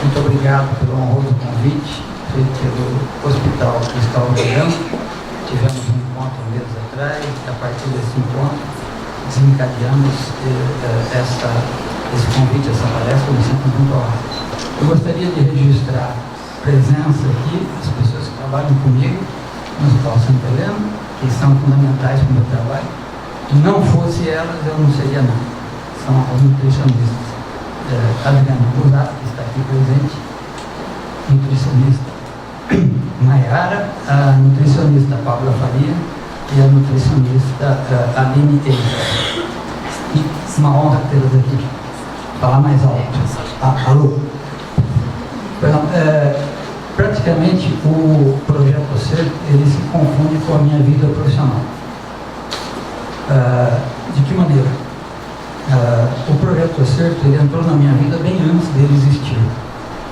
Muito obrigado pelo honroso convite feito pelo Hospital Cristóvão Brigão. Tivemos um encontro meses atrás, e a partir desse encontro desencadeamos esse convite, essa palestra. Eu me sinto muito honrado. Eu gostaria de registrar a presença aqui das pessoas que trabalham comigo no Hospital Santa Helena, que são fundamentais para o meu trabalho. Não fosse elas, eu não seria nada. São os nutricionistas. Adriana Busato, que está aqui presente, nutricionista Nayara, a nutricionista Paula Faria e a nutricionista Aline Eiras. E uma honra tê-las aqui. Falar mais alto. Alô? Praticamente o projeto Acerto, ele se confunde com a minha vida profissional. De que maneira? O projeto Acerto, ele entrou na minha vida bem antes dele existir.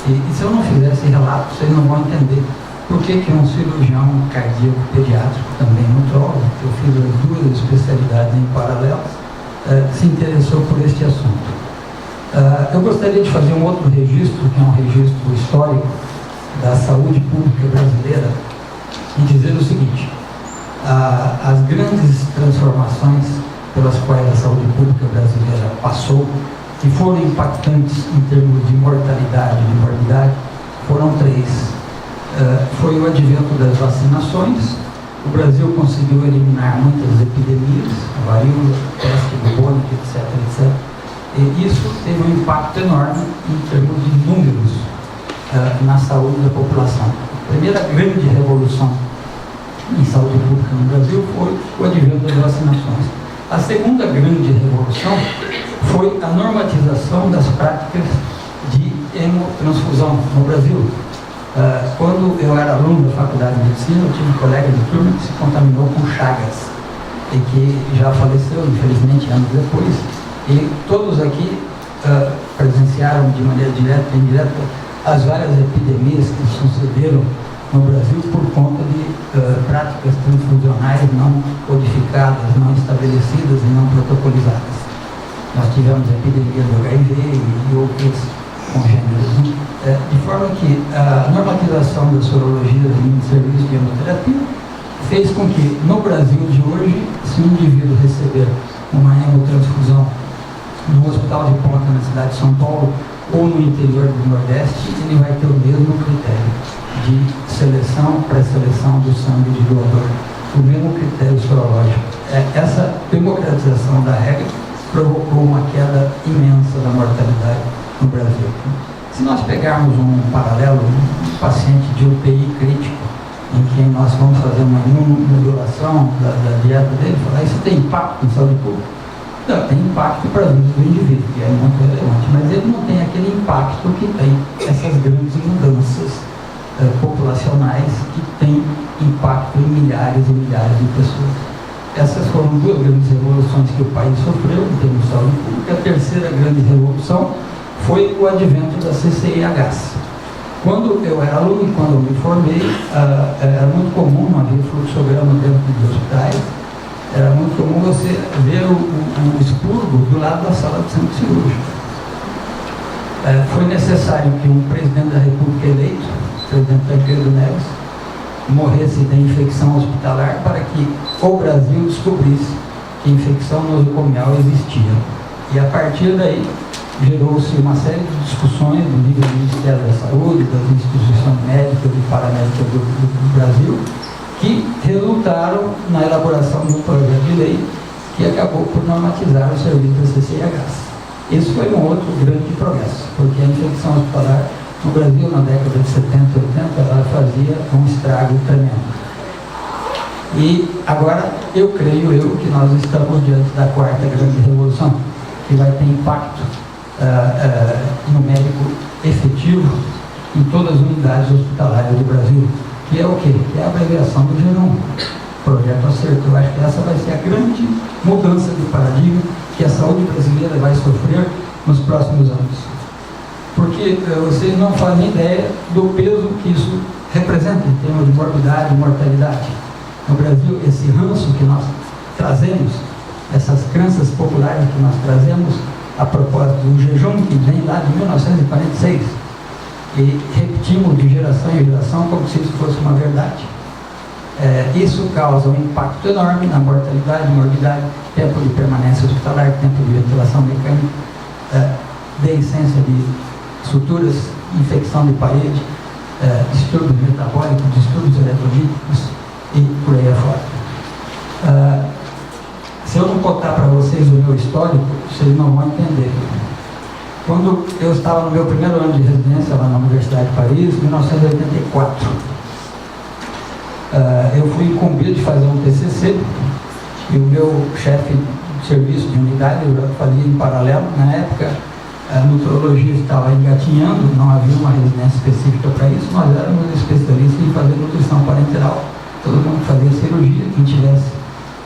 E se eu não fizesse relato, vocês não vão entender por que um cirurgião cardíaco pediátrico, também nutrólogo, eu fiz as duas especialidades em paralelo, se interessou por este assunto. Eu gostaria de fazer um outro registro, que é um registro histórico da saúde pública brasileira, e dizer o seguinte: as grandes transformações pelas quais a saúde pública brasileira passou, que foram impactantes em termos de mortalidade e de morbidade, foram três. Foi o advento das vacinações. O Brasil conseguiu eliminar muitas epidemias, a varíola, peste bubônica, etc. E isso teve um impacto enorme em termos de números na saúde da população. A primeira grande revolução em saúde pública no Brasil foi o advento das vacinações. A segunda grande revolução foi a normatização das práticas de hemotransfusão no Brasil. Quando eu era aluno da Faculdade de Medicina, eu tive um colega de turma que se contaminou com Chagas e que já faleceu, infelizmente, anos depois. E todos aqui presenciaram de maneira direta e indireta as várias epidemias que sucederam no Brasil por conta de práticas transfusionais não codificadas, não estabelecidas e não protocolizadas. Nós tivemos a epidemia do HIV e outros congêneros, de forma que a normatização da sorologia em serviço de hemoterapia fez com que, no Brasil de hoje, se um indivíduo receber uma hemotransfusão no hospital de ponta na cidade de São Paulo ou no interior do Nordeste, ele vai ter o mesmo critério de seleção, pré-seleção do sangue de doador, o mesmo critério sorológico. Essa democratização da regra provocou uma queda imensa da mortalidade no Brasil. Se nós pegarmos um paralelo, um paciente de UTI crítico, em que nós vamos fazer uma imunomodulação da dieta dele, falar, isso tem impacto em saúde pública? Não, tem impacto para a vida do indivíduo, que é muito relevante, mas ele não tem aquele impacto que tem essas grandes mudanças populacionais que têm impacto em milhares e milhares de pessoas. Essas foram duas grandes revoluções que o país sofreu em termos de saúde pública. A terceira grande revolução foi o advento das CCIHs. Quando eu era aluno e quando eu me formei, era muito comum, não havia fluxograma dentro dos hospitais, era muito comum você ver o expurgo do lado da sala de centro cirúrgico. Foi necessário que um presidente da República eleito, o presidente Tancredo Neves, morresse da infecção hospitalar para que o Brasil descobrisse que infecção nosocomial existia. E a partir daí gerou-se uma série de discussões no nível do Ministério da Saúde, das instituições médicas e paramédicas do Brasil, que resultaram na elaboração de um projeto de lei que acabou por normatizar o serviço das CCIHs. Esse foi um outro grande progresso, porque a infecção hospitalar no Brasil, na década de 70 e 80, ela fazia um estrago tremendo. E agora, eu creio que nós estamos diante da quarta grande revolução, que vai ter impacto numérico efetivo em todas as unidades hospitalares do Brasil, que é o quê? Que é a abreviação do G1, Projeto Acerto. Eu acho que essa vai ser a grande mudança de paradigma que a saúde brasileira vai sofrer nos próximos anos. Porque vocês não fazem ideia do peso que isso representa em termos de morbidade e mortalidade. No Brasil, esse ranço que nós trazemos, essas crenças populares que nós trazemos, a propósito do jejum que vem lá de 1946, e repetimos de geração em geração como se isso fosse uma verdade. Isso causa um impacto enorme na mortalidade, morbidade, tempo de permanência hospitalar, tempo de ventilação mecânica, deiscência de suturas, infecção de parede, distúrbios metabólicos, distúrbios eletrolíticos e por aí afora. Se eu não contar para vocês o meu histórico, vocês não vão entender. Quando eu estava no meu primeiro ano de residência lá na Universidade de Paris, em 1984, eu fui incumbido de fazer um TCC e o meu chefe de serviço de unidade, eu fazia em paralelo. Na época, a nutrologia estava engatinhando, não havia uma residência específica para isso. Nós éramos especialistas em fazer nutrição parenteral. Todo mundo fazia cirurgia. Quem tivesse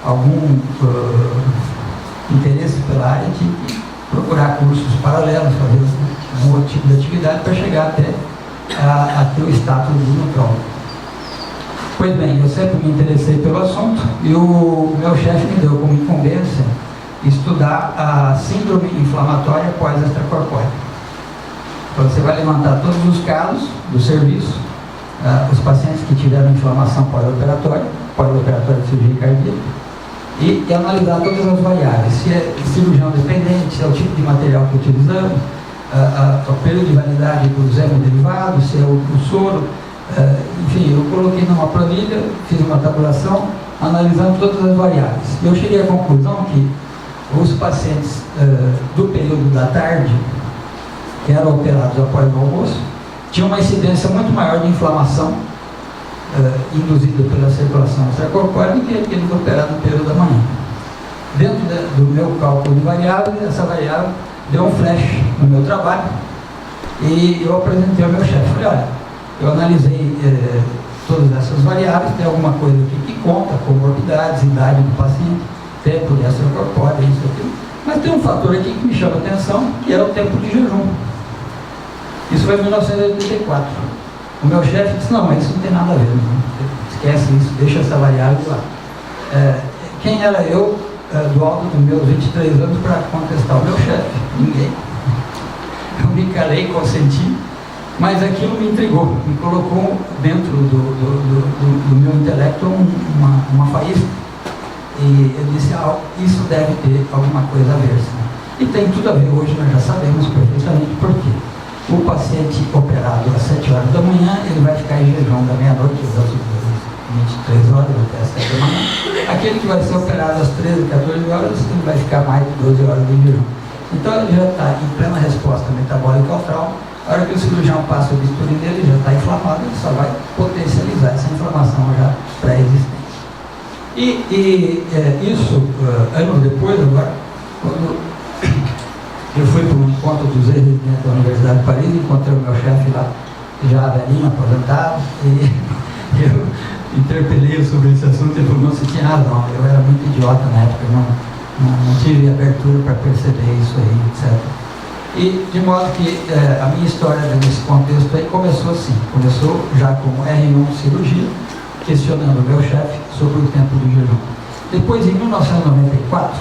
algum interesse pela área tinha que procurar cursos paralelos, fazer um outro tipo de atividade para chegar até a ter o status de nutrólogo. Pois bem, eu sempre me interessei pelo assunto e o meu chefe me deu como incumbência estudar a síndrome inflamatória pós-extracorpórea. Então, você vai levantar todos os casos do serviço, os pacientes que tiveram inflamação pós-operatória de cirurgia cardíaca, e analisar todas as variáveis, se é cirurgião dependente, se é o tipo de material que utilizamos, o período de validade dos hemoderivados, se é o soro, enfim, eu coloquei numa planilha, fiz uma tabulação, analisando todas as variáveis. Eu cheguei à conclusão que os pacientes do período da tarde, que eram operados após o almoço, tinham uma incidência muito maior de inflamação induzida pela circulação extracorpórea do que aqueles operados no período da manhã. Dentro do meu cálculo de variáveis, essa variável deu um flash no meu trabalho e eu apresentei ao meu chefe. Falei, olha, eu analisei todas essas variáveis, tem alguma coisa aqui que conta, comorbidades, idade do paciente, tempo de extracorpórea, isso aqui. Mas tem um fator aqui que me chama a atenção, que é o tempo de jejum. Isso foi em 1984. O meu chefe disse, não, mas isso não tem nada a ver, não. Esquece isso, deixa essa variável lá. Quem era eu, do alto dos meus 23 anos, para contestar o meu chefe? Ninguém. Eu me calei, consenti, mas aquilo me intrigou, me colocou dentro do meu intelecto uma faísca. E eu disse, isso deve ter alguma coisa a ver. E tem tudo a ver, hoje nós já sabemos perfeitamente por quê. O paciente operado às 7 horas da manhã, ele vai ficar em jejum da meia-noite às 23 horas até as 7 da manhã. Aquele que vai ser operado às 13, 14 horas, ele vai ficar mais de 12 horas de jejum. Então ele já está em plena resposta metabólica ao trauma. A hora que o cirurgião passa o bisturi dele, já está inflamado, ele só vai potencializar essa inflamação já pré-existente. Isso, anos depois, agora, quando eu fui para um encontro dos ex-residentes da Universidade de Paris, encontrei o meu chefe lá, já velhinho, aposentado, e eu interpelei sobre esse assunto. Ele falou, não, você tinha razão, eu era muito idiota na época, não tive abertura para perceber isso aí, etc. E de modo que a minha história nesse contexto aí começou assim, começou já como R1 de cirurgia, questionando o meu chefe sobre o tempo de jejum. Depois, em 1994,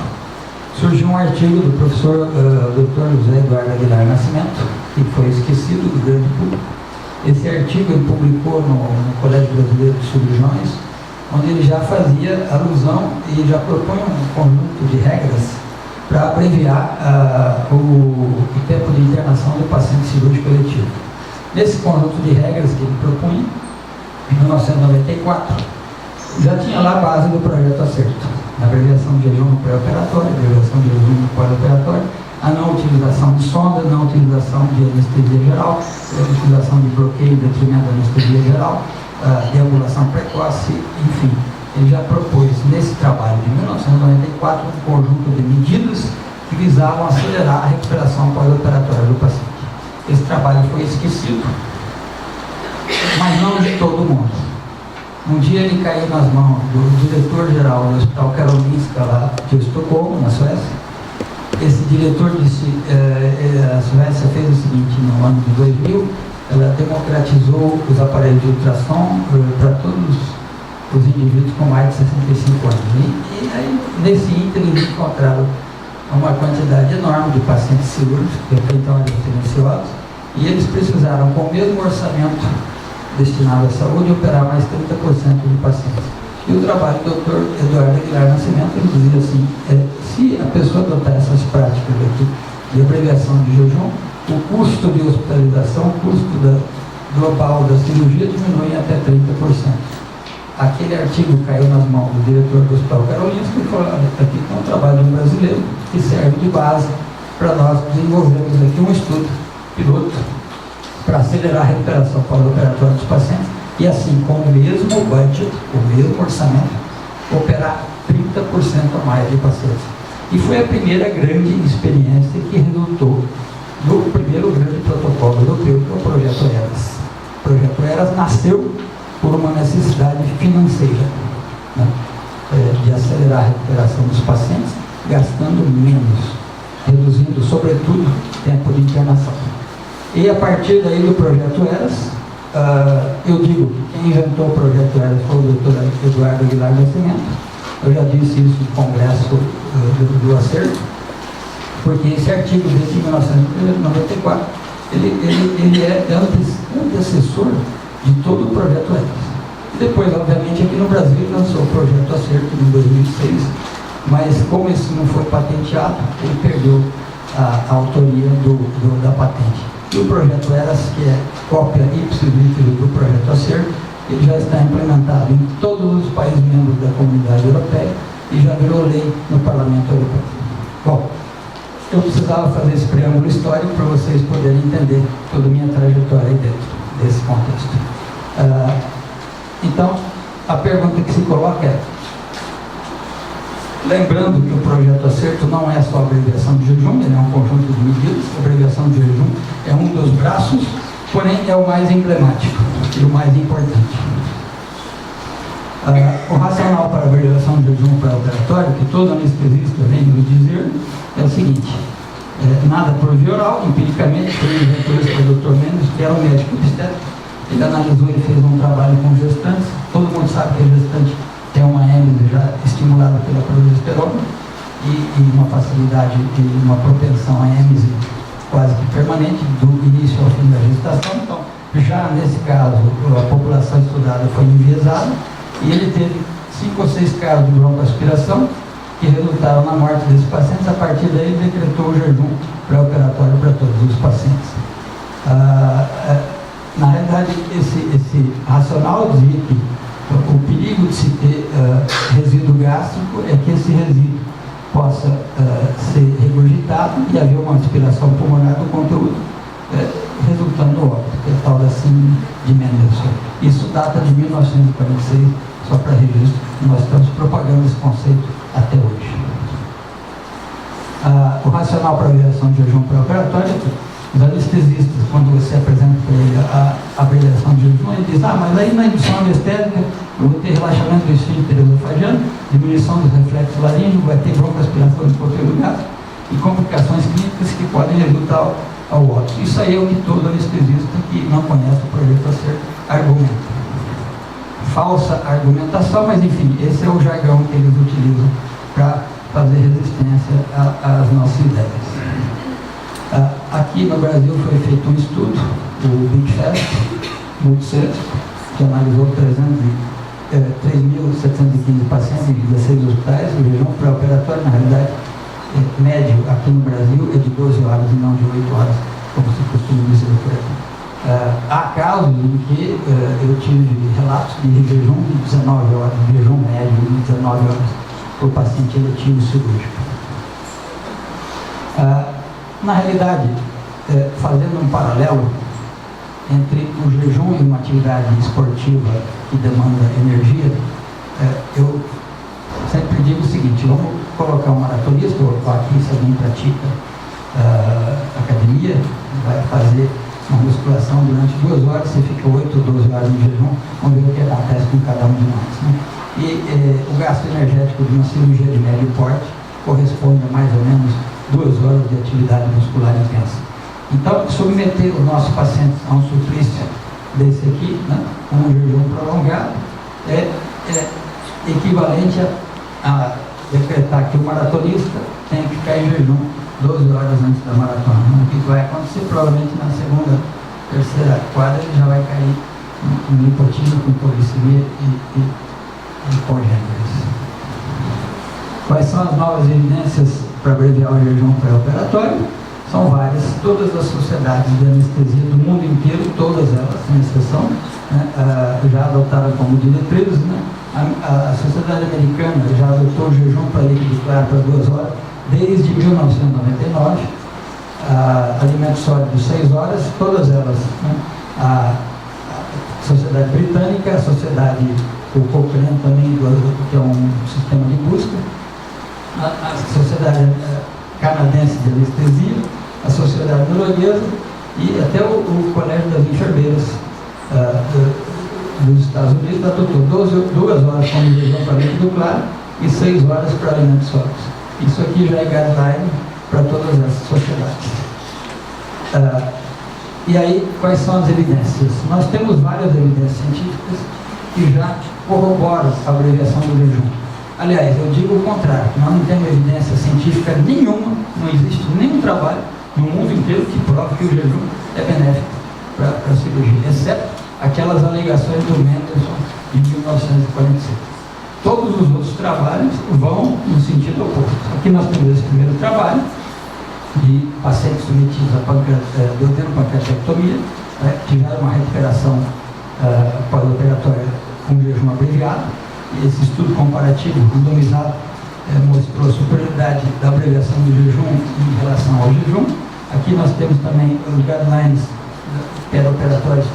surgiu um artigo do professor Dr. José Eduardo Aguilar Nascimento, que foi esquecido do grande público. Esse artigo ele publicou no Colégio Brasileiro de Cirurgiões, onde ele já fazia alusão e já propõe um conjunto de regras para abreviar o tempo de internação do paciente cirúrgico eletivo. Nesse conjunto de regras que ele propunha, em 1994, já tinha lá a base do projeto Acerto. A abreviação de jejum no pré-operatório, a abreviação de jejum no pós-operatório, a não utilização de sonda, não utilização de anestesia geral, a utilização de bloqueio em detrimento da anestesia geral, deambulação precoce, enfim. Ele já propôs nesse trabalho de 1994 um conjunto de medidas que visavam acelerar a recuperação pós-operatória do paciente. Esse trabalho foi esquecido, mas não de todo mundo. Um dia ele caiu nas mãos do diretor-geral do Hospital Karolinska lá de Estocolmo, na Suécia. Esse diretor disse, a Suécia fez o seguinte, no ano de 2000, ela democratizou os aparelhos de ultrassom para todos os indivíduos com mais de 65 anos. E aí, nesse ínter, eles encontraram uma quantidade enorme de pacientes cirúrgicos, que até então eram silenciosos, E eles precisaram, com o mesmo orçamento destinado à saúde, operar mais 30% de pacientes. E o trabalho do Dr. Eduardo Aguilar Nascimento, ele dizia assim, se a pessoa adotar essas práticas aqui de abreviação de jejum, o custo de hospitalização, o custo global da cirurgia diminui até 30%. Aquele artigo caiu nas mãos do diretor do Hospital Karolinska e falou, olha, aqui tem um trabalho de um brasileiro que serve de base para nós desenvolvermos aqui um estudo piloto para acelerar a recuperação pós-operatória dos pacientes e assim, com o mesmo budget, o mesmo orçamento, operar 30% a mais de pacientes. E foi a primeira grande experiência que resultou no primeiro grande protocolo europeu, que é o Projeto ERAS. O Projeto ERAS nasceu por uma necessidade financeira, né, de acelerar a recuperação dos pacientes, gastando menos, reduzindo, sobretudo, tempo de internação. E a partir daí do Projeto ERAS, eu digo, quem inventou o Projeto ERAS foi o Dr. Eduardo Aguilar Nascimento. Eu já disse isso no congresso do Acerto, porque esse artigo de 1994, ele é antecessor de todo o Projeto ERAS. Depois, obviamente, aqui no Brasil ele lançou o Projeto Acerto em 2006, mas como isso não foi patenteado, ele perdeu a autoria da patente. E o Projeto ERAS, que é cópia ipsis-literis do Projeto Acerto, ele já está implementado em todos os países membros da Comunidade Europeia e já virou lei no Parlamento Europeu. Bom, eu precisava fazer esse preâmbulo histórico para vocês poderem entender toda a minha trajetória aí dentro desse contexto. Então, a pergunta que se coloca é, lembrando que o Projeto Acerto não é só a abreviação de jejum, ele é um conjunto de medidas, a abreviação de jejum é um dos braços, porém é o mais emblemático e o mais importante. O racional para a abreviação de jejum pré-operatório, que todo anestesista vem nos dizer, é o seguinte, nada por via oral, empiricamente, por exemplo, esse foi o Dr. Mendes, que era um médico obstétrico, ele analisou, ele fez um trabalho com gestantes, todo mundo sabe que a gestante tem uma êmese já estimulada pela progesterona e uma facilidade e uma propensão à êmese quase que permanente do início ao fim da gestação. Então, já nesse caso, a população estudada foi enviesada e ele teve 5 ou 6 casos de broncoaspiração que resultaram na morte desses pacientes. A partir daí, ele decretou o jejum pré-operatório para todos os pacientes. Na realidade, esse racional dizia que o perigo de se ter resíduo gástrico é que esse resíduo possa ser regurgitado e haver uma aspiração pulmonar do conteúdo, resultando no óbito, que é a tal da síndrome de Mendelssohn. Isso data de 1946, só para registro, nós estamos propagando esse conceito até hoje. O racional para a abreviação de jejum pré-operatório é que os anestesistas, quando você apresenta para ele a abreviação de jejum, ele diz, mas aí na indução anestésica eu vou ter relaxamento do esfíncter esofagiano, diminuição dos reflexos laríngeo, vai ter broncoaspiração do conteúdo gástrico e complicações clínicas que podem resultar ao óbito. Isso aí é o que todo anestesista que não conhece o Projeto Acerto argumenta. Falsa argumentação, mas enfim, esse é o jargão que eles utilizam para fazer resistência às nossas ideias. Aqui no Brasil foi feito um estudo, o Big Fest, multicêntrico, que analisou 3.715 pacientes em 16 hospitais. O jejum pré-operatório, na realidade, médio aqui no Brasil é de 12 horas e não de 8 horas, como se costuma dizer por aqui. Há casos em que eu tive relatos de jejum de 19 horas, jejum médio de 19 horas por paciente eletivo cirúrgico. Na realidade, fazendo um paralelo entre o jejum e uma atividade esportiva que demanda energia, eu sempre digo o seguinte, vamos colocar um maratonista, ou aqui se alguém pratica academia, vai fazer uma musculação durante 2 horas, você fica 8 ou 12 horas em jejum, vamos ver o que acontece com cada um de nós, né? E o gasto energético de uma cirurgia de médio porte corresponde a mais ou menos 2 horas de atividade muscular intensa. Então, submeter os nossos pacientes a um suplício desse aqui, né, com um jejum prolongado, é equivalente a decretar que o maratonista tem que ficar em jejum 12 horas antes da maratona. O que vai acontecer? Provavelmente na segunda, terceira quadra ele já vai cair em hipotímia, com hipoglicemia e congêneres. Quais são as novas evidências para abreviar o jejum pré-operatório? São várias. Todas as sociedades de anestesia do mundo inteiro, todas elas, sem exceção, né, já adotaram como diretrizes, né? A Sociedade Americana já adotou o jejum para líquido claro para 2 horas desde 1999. Alimentos sólidos 6 horas, todas elas, né? A Sociedade Britânica, a Sociedade, o Cochrane também, que é um sistema de busca, a Sociedade Canadense de Anestesia, a Sociedade Norueguesa e até o Colégio das Enfermeiras dos Estados Unidos adotou 2 horas como jejum para líquido claro e 6 horas para alimentos sólidos. Isso aqui já é guideline para todas essas sociedades. E aí, quais são as evidências? Nós temos várias evidências científicas que já corroboram a abreviação do jejum. Aliás, eu digo o contrário, nós não temos evidência científica nenhuma, não existe nenhum trabalho no mundo inteiro que prove que o jejum é benéfico para a cirurgia, exceto aquelas alegações do Mendelssohn de 1946. Todos os outros trabalhos vão no sentido oposto. Aqui nós temos esse primeiro trabalho de pacientes submetidos a duodeno-pancreatectomia, né, tiveram uma recuperação pós-operatória com jejum abreviado. Esse estudo comparativo randomizado mostrou a superioridade da abreviação do jejum em relação ao jejum. Aqui nós temos também os guidelines perioperatórios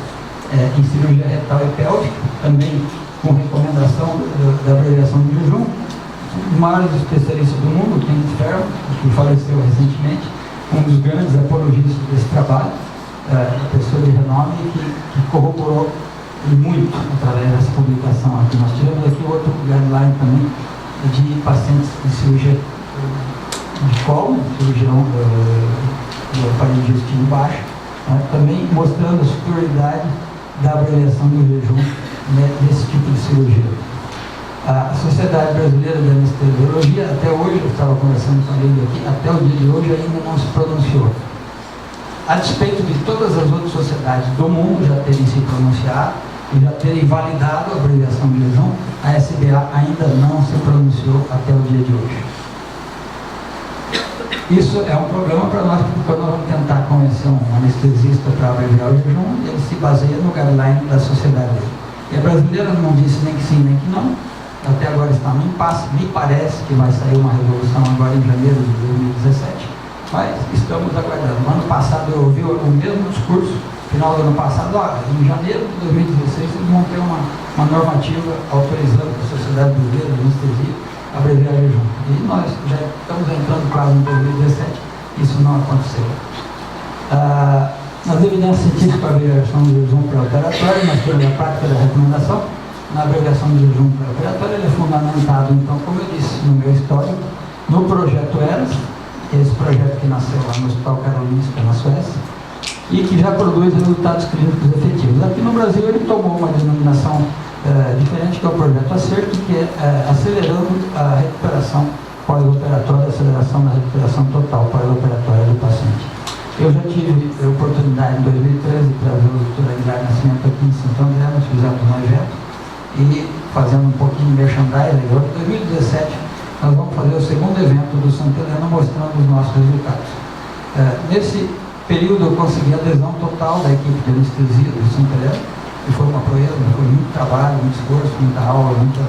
em cirurgia retal e pélvica, também com recomendação da abreviação do jejum. Os maiores especialistas do mundo, Kenneth Ferro, que faleceu recentemente, um dos grandes apologistas desse trabalho, pessoa de renome que corroborou muito através dessa publicação aqui. Nós tivemos aqui outro guideline também de pacientes de cirurgia de colo, cirurgia do aparelho digestivo baixo, também mostrando a superioridade da abreviação do jejum nesse tipo de cirurgia. A Sociedade Brasileira de Anestesiologia, até hoje, eu estava conversando com a Lídia aqui, até o dia de hoje ainda não se pronunciou. A despeito de todas as outras sociedades do mundo já terem se pronunciado e já terem validado a abreviação de jejum, a SBA ainda não se pronunciou até o dia de hoje. Isso é um problema para nós, porque quando nós vamos tentar convencer um anestesista para abreviar o jejum, ele se baseia no guideline da sociedade dele. E a brasileira não disse nem que sim, nem que não. Até agora está no impasse. Me parece que vai sair uma resolução agora em janeiro de 2017, mas estamos aguardando. No ano passado eu ouvi o mesmo discurso, final do ano passado, em janeiro de 2016 eles vão ter uma normativa autorizando a Sociedade Brasileira de Anestesia a abreviar o jejum. E nós já estamos entrando quase em 2017, isso não aconteceu. As evidências científicas para a abreviação do jejum pré-operatório, nós temos a prática da recomendação. Na abreviação do jejum pré-operatório, ele é fundamentado, então, como eu disse no meu histórico, no projeto ERAS, esse projeto que nasceu lá no Hospital Karolinska, na Suécia, e que já produz resultados clínicos efetivos. Aqui no Brasil ele tomou uma denominação diferente, que é o projeto ACERTO, que é acelerando a recuperação pós-operatória, aceleração da recuperação total pós-operatória do paciente. Eu já tive a oportunidade em 2013 de trazer o Dr. Aguilar Nascimento aqui em Santo André, nós fizemos um evento, e fazendo um pouquinho de merchandising. Em 2017 nós vamos fazer o segundo evento do Santa Helena mostrando os nossos resultados. Nesse período eu consegui a adesão total da equipe de anestesia do Santa Helena, e foi uma proeza, foi muito trabalho, muito esforço, muita aula, muita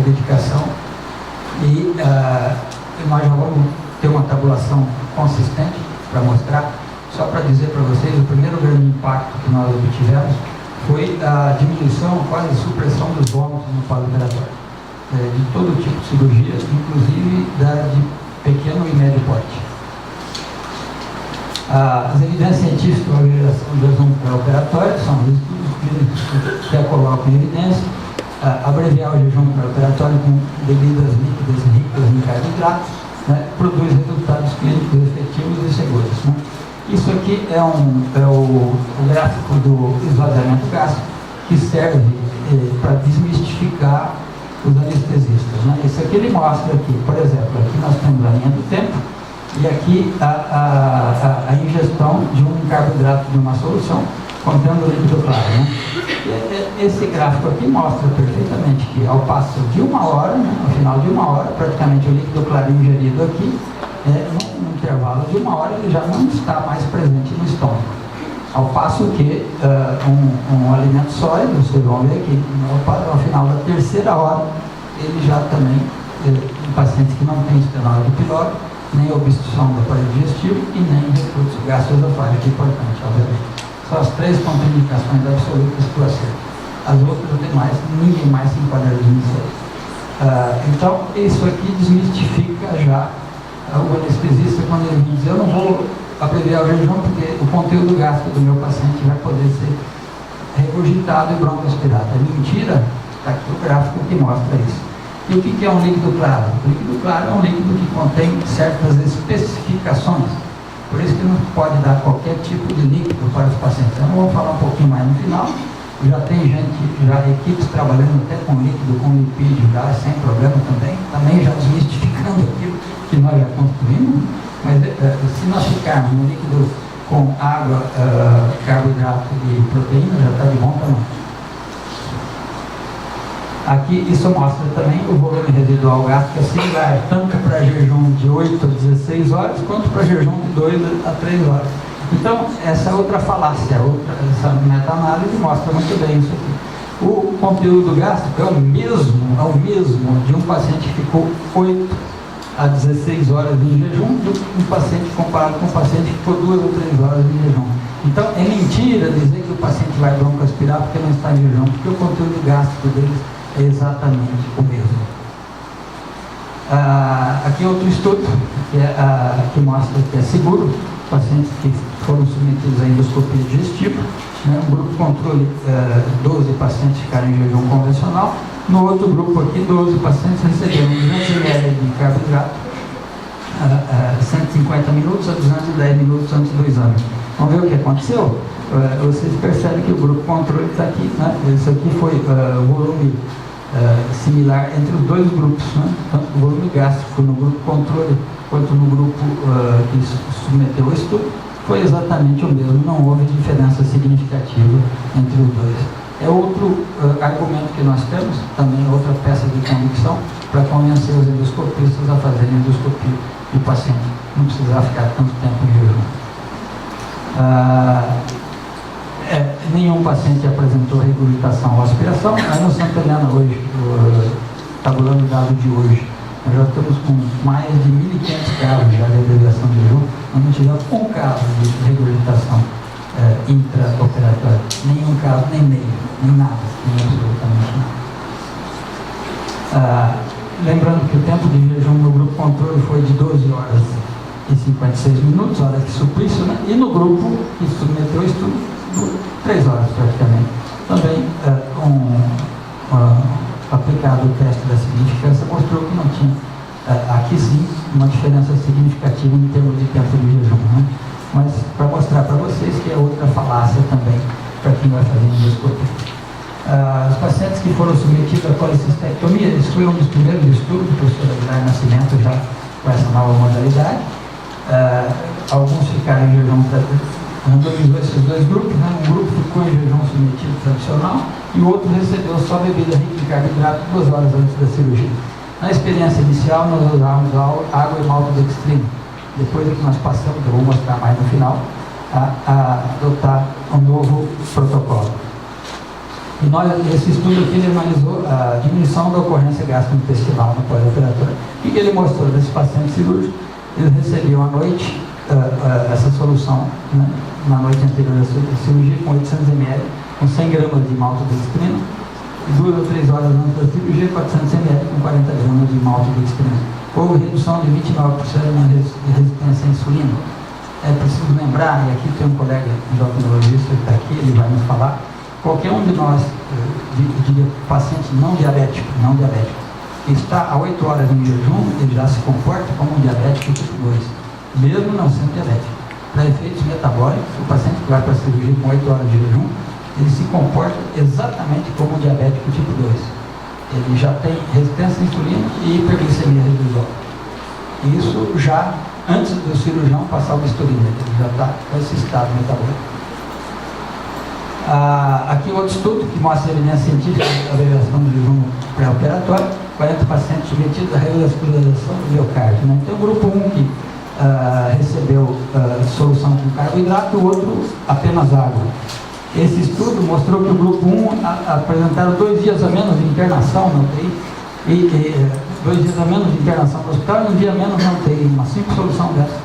dedicação, e nós já vamos ter uma tabulação consistente para mostrar. Só para dizer para vocês, o primeiro grande impacto que nós obtivemos foi a diminuição, quase supressão dos vômitos no pós-operatório, de todo tipo de cirurgia, inclusive da de pequeno e médio porte. As evidências científicas para a abreviação do jejum pré-operatório são os estudos clínicos que a colocam em evidência, abreviar o jejum pré-operatório com bebidas líquidas ricas em carboidratos, né, produz resultados clínicos efetivos e seguros. Né? Isso aqui é o gráfico do esvaziamento gástrico, que serve para desmistificar os anestesistas. Né? Isso aqui ele mostra aqui, por exemplo, aqui nós temos a linha do tempo, E aqui a ingestão de um carboidrato de uma solução contendo líquido claro, né? Esse gráfico aqui mostra perfeitamente que ao passo de 1 hora, né, ao final de 1 hora, praticamente o líquido claro ingerido aqui, num intervalo de 1 hora, ele já não está mais presente no estômago. Ao passo que um alimento sólido, vocês vão ver que ao final da 3ª hora, ele já também, em pacientes que não têm estenose do pylori, nem obstrução do aparelho digestivo e nem refluxo gastroesofágico, importante, obviamente. São as 3 contraindicações absolutas para o acerto. As outras demais, ninguém mais se enquadraria nisso aí. Então, isso aqui desmistifica já o anestesista quando ele diz: eu não vou abreviar o jejum porque o conteúdo gástrico do meu paciente vai poder ser regurgitado e broncoaspirado. É mentira? Está aqui o gráfico que mostra isso. E o que é um líquido claro? O líquido claro é um líquido que contém certas especificações. Por isso que não pode dar qualquer tipo de líquido para os pacientes. Eu não vou falar um pouquinho mais no final. Já tem gente, equipes trabalhando até com líquido, com lipídio, sem problema também já desmistificando aquilo que nós já construímos. Mas se nós ficarmos no líquido com água, carboidrato e proteína, já está de bom tamanho. Aqui isso mostra também o volume residual gástrico, é similar tanto para jejum de 8 a 16 horas, quanto para jejum de 2 a 3 horas. Então, essa é outra falácia, essa meta-análise mostra muito bem isso aqui. O conteúdo gástrico é o mesmo de um paciente que ficou 8 a 16 horas em jejum, de um paciente comparado com um paciente que ficou 2 ou 3 horas em jejum. Então, é mentira dizer que o paciente vai broncoaspirar porque não está em jejum, porque o conteúdo gástrico deles é exatamente o mesmo. Aqui outro estudo que mostra que é seguro, pacientes que foram submetidos à endoscopia digestiva, né, um grupo controle, 12 pacientes ficaram em jejum convencional, no outro grupo aqui, 12 pacientes receberam 200 ml de carboidrato, 150 minutos a 210 minutos antes do exame. Vamos ver o que aconteceu? Vocês percebem que o grupo controle está aqui, né? Isso aqui foi o volume similar entre os dois grupos, né? Tanto o volume gástrico no grupo controle quanto no grupo que submeteu o estudo foi exatamente o mesmo, não houve diferença significativa entre os dois. É outro argumento que nós temos, também outra peça de convicção para convencer os endoscopistas a fazerem endoscopia do paciente, não precisar ficar tanto tempo em jejum. Nenhum paciente apresentou regurgitação ou aspiração. Aí no Santa Helena hoje, tabulando o dado de hoje, nós já estamos com mais de 1.500 casos já de abreviação de jejum, nós não tivemos um caso de regurgitação intraoperatória, nenhum caso, nem meio, nem nada, nem absolutamente nada. Lembrando que o tempo de jejum no grupo controle foi de 12 horas e 56 minutos, hora de suplício, né? E no grupo que submeteu o estudo, 3 horas praticamente. Também aplicado o teste da significância mostrou que não tinha, aqui sim, uma diferença significativa em termos de tempo de jejum, né? Mas para mostrar para vocês que é outra falácia também para quem vai fazer endoscopia. Os pacientes que foram submetidos à colecistectomia, esse foi um dos primeiros estudos do professor Aguilar Nascimento já com essa nova modalidade. Alguns ficaram em jejum, randomizou esses dois grupos, né? Um grupo ficou em jejum submetido tradicional e o outro recebeu só bebida rica em carboidrato 2 horas antes da cirurgia. Na experiência inicial, nós usávamos água e maltodextrina. Depois é que nós passamos, eu vou mostrar mais no final, a adotar um novo protocolo. E esse estudo aqui ele analisou a diminuição da ocorrência gastrointestinal no pós-operatório. O que ele mostrou desse paciente cirúrgico? Eles recebiam à noite essa solução, né, na noite anterior da cirurgia, com 800 ml, com 100 gramas de maltodextrina, e 2 ou 3 horas antes da cirurgia, 400 ml, com 40 gramas de maltodextrina. Houve redução de 29% na resistência à insulina. É preciso lembrar, e aqui tem um colega endocrinologista que está aqui, ele vai nos falar, qualquer um de nós, de paciente não diabético, que está a 8 horas em jejum, ele já se comporta como um diabético tipo 2, mesmo não sendo diabético. Para efeitos metabólicos, o paciente que vai para a cirurgia com 8 horas de jejum, ele se comporta exatamente como um diabético tipo 2. Ele já tem resistência à insulina e hiperglicemia residual. Isso já antes do cirurgião passar o bisturi nele. Ele já está com esse estado metabólico. Aqui outro estudo que mostra a evidência científica da abreviação do jejum pré-operatório. 40 pacientes submetidos à revascularização do miocárdio. Né? Então, o grupo 1 que recebeu solução com carboidrato, o outro apenas água. Esse estudo mostrou que o grupo 1 apresentaram 2 dias a menos de internação na UTI, e 2 dias a menos de internação no hospital e 1 dia a menos na UTI, uma simples solução dessa.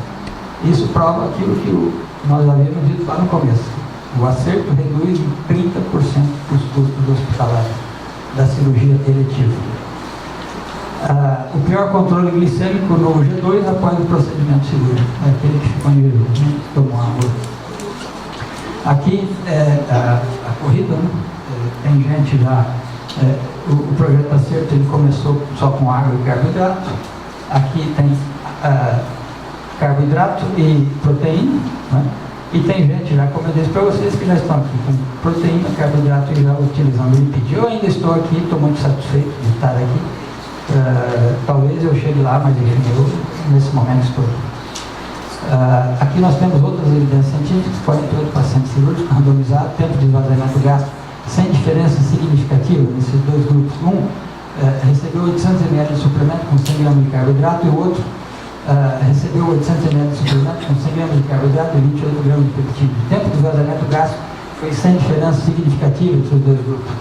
Isso prova aquilo que nós havíamos dito lá no começo. O acerto reduz em 30% os custos hospitalares da cirurgia eletiva. O pior controle glicêmico no G2 após o procedimento cirúrgico, aquele que ficou em jejum, que tomou água. Aqui a corrida, né? Tem gente já, o projeto Acerto ele começou só com água e carboidrato. Aqui tem carboidrato e proteína, né? E tem gente já, como eu disse para vocês, que já estão aqui com proteína, carboidrato e já utilizando lipídio. Eu ainda estou aqui, estou muito satisfeito de estar aqui. Talvez eu chegue lá, mas enfim, eu nesse momento estou aqui. Aqui nós temos outras evidências científicas, 48 pacientes cirúrgicos randomizados, tempo de esvaziamento gástrico sem diferença significativa nesses dois grupos. Um recebeu 800 ml de suplemento com 100 gramas de carboidrato e o outro recebeu 800 ml de suplemento com 100 gramas de carboidrato e 28 gramas de peptídeo. O tempo de esvaziamento gástrico foi sem diferença significativa entre os dois grupos.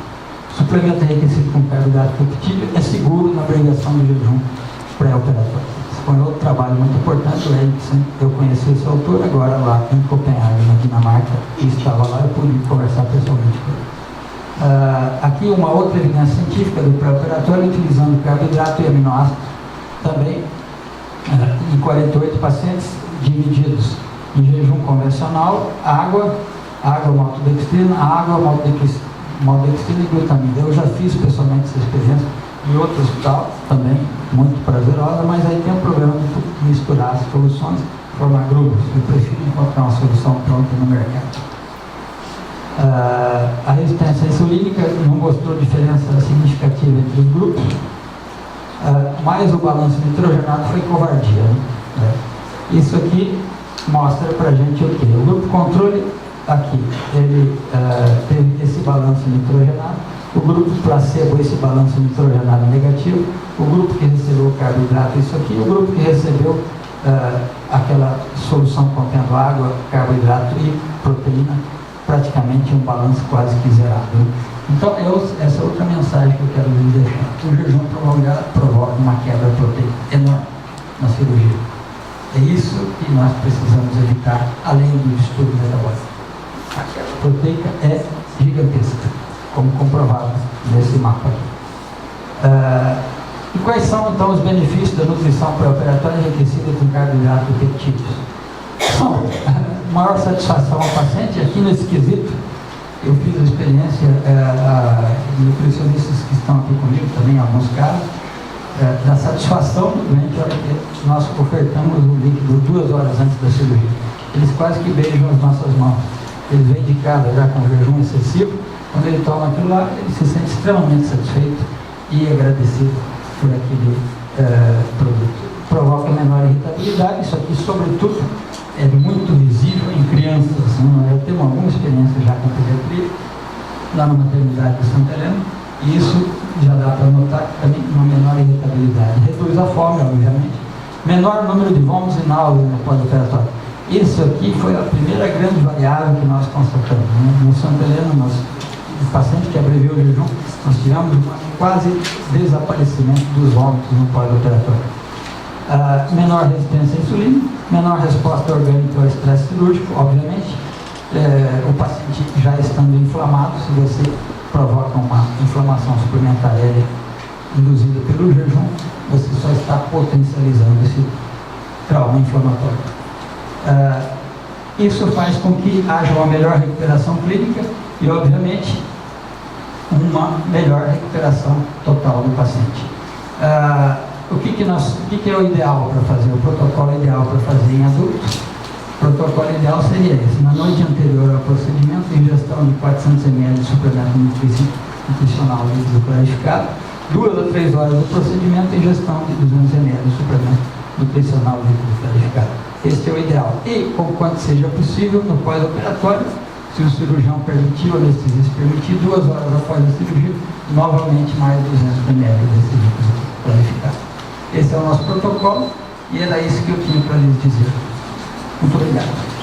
Suplemento enriquecido com carboidrato e peptídeo é seguro na abreviação do jejum pré-operatório. Esse foi outro trabalho muito importante. O Eriksen, eu conheci esse autor agora lá em Copenhague, na Dinamarca, e estava lá, eu pude conversar pessoalmente com ele. Aqui uma outra evidência científica do pré-operatório utilizando carboidrato e aminoácidos, também em 48 pacientes divididos em jejum convencional, água, maltodextrina, maltodextrina e glutamina. Eu já fiz pessoalmente essa experiência em outro hospital, também muito prazerosa, mas aí tem um problema de misturar as soluções, formar grupos. Eu prefiro encontrar uma solução pronta no mercado. A resistência insulínica não mostrou diferença significativa entre os grupos, mas o balanço nitrogenado foi covardia. Né? Isso aqui mostra pra gente o quê? O grupo controle aqui, ele teve esse balanço nitrogenado, o grupo placebo, esse balanço nitrogenado negativo, o grupo que recebeu carboidrato, isso aqui, o grupo que recebeu aquela solução contendo água, carboidrato e proteína, praticamente um balanço quase que zerado. Então, essa é outra mensagem que eu quero lhes deixar. O jejum prolongado provoca uma quebra proteica enorme na cirurgia. É isso que nós precisamos evitar, além do estudo metabólico. A quebra proteica é gigantesca, como comprovado nesse mapa aqui. E quais são, então, os benefícios da nutrição pré-operatória enriquecida com carboidrato e peptídeos? São maior satisfação ao paciente. Aqui nesse quesito, eu fiz a experiência, nutricionistas que estão aqui comigo também, em alguns casos, da satisfação do doente, olha que nós ofertamos o líquido 2 horas antes da cirurgia. Eles quase que beijam as nossas mãos. Eles vêm de casa já com jejum excessivo, quando ele toma aquilo lá, ele se sente extremamente satisfeito e agradecido por aquele produto. Provoca menor irritabilidade, isso aqui, sobretudo, é muito visível em crianças. Eu tenho alguma experiência já com pediatria, lá na maternidade de Santa Helena, e isso já dá para notar que também uma menor irritabilidade. Reduz a fome, obviamente. Menor número de vômitos e náuseas no pós-operatório. Isso aqui foi a primeira grande variável que nós constatamos. No Santa Helena, o paciente que abreviou o jejum, nós tivemos quase desaparecimento dos vômitos no pós-operatório. Menor resistência à insulina, menor resposta orgânica ao estresse cirúrgico, obviamente. O paciente já estando inflamado, se você provoca uma inflamação suplementar induzida pelo jejum, você só está potencializando esse trauma inflamatório. Isso faz com que haja uma melhor recuperação clínica e, obviamente, uma melhor recuperação total do paciente. O que é o ideal para fazer? O protocolo ideal para fazer em adultos? O protocolo ideal seria esse: na noite anterior ao procedimento, ingestão de 400 ml de suplemento nutricional líquido clarificado, 2 a 3 horas do procedimento, ingestão de 200 ml de suplemento nutricional líquido qualificado. Esse é o ideal. E, quanto seja possível, no pós-operatório, se o cirurgião permitir, a anestesia se permitir, 2 horas após a cirurgia, novamente mais 200 ml desse líquido qualificado. Esse é o nosso protocolo e era isso que eu tinha para lhes dizer. Muito obrigado.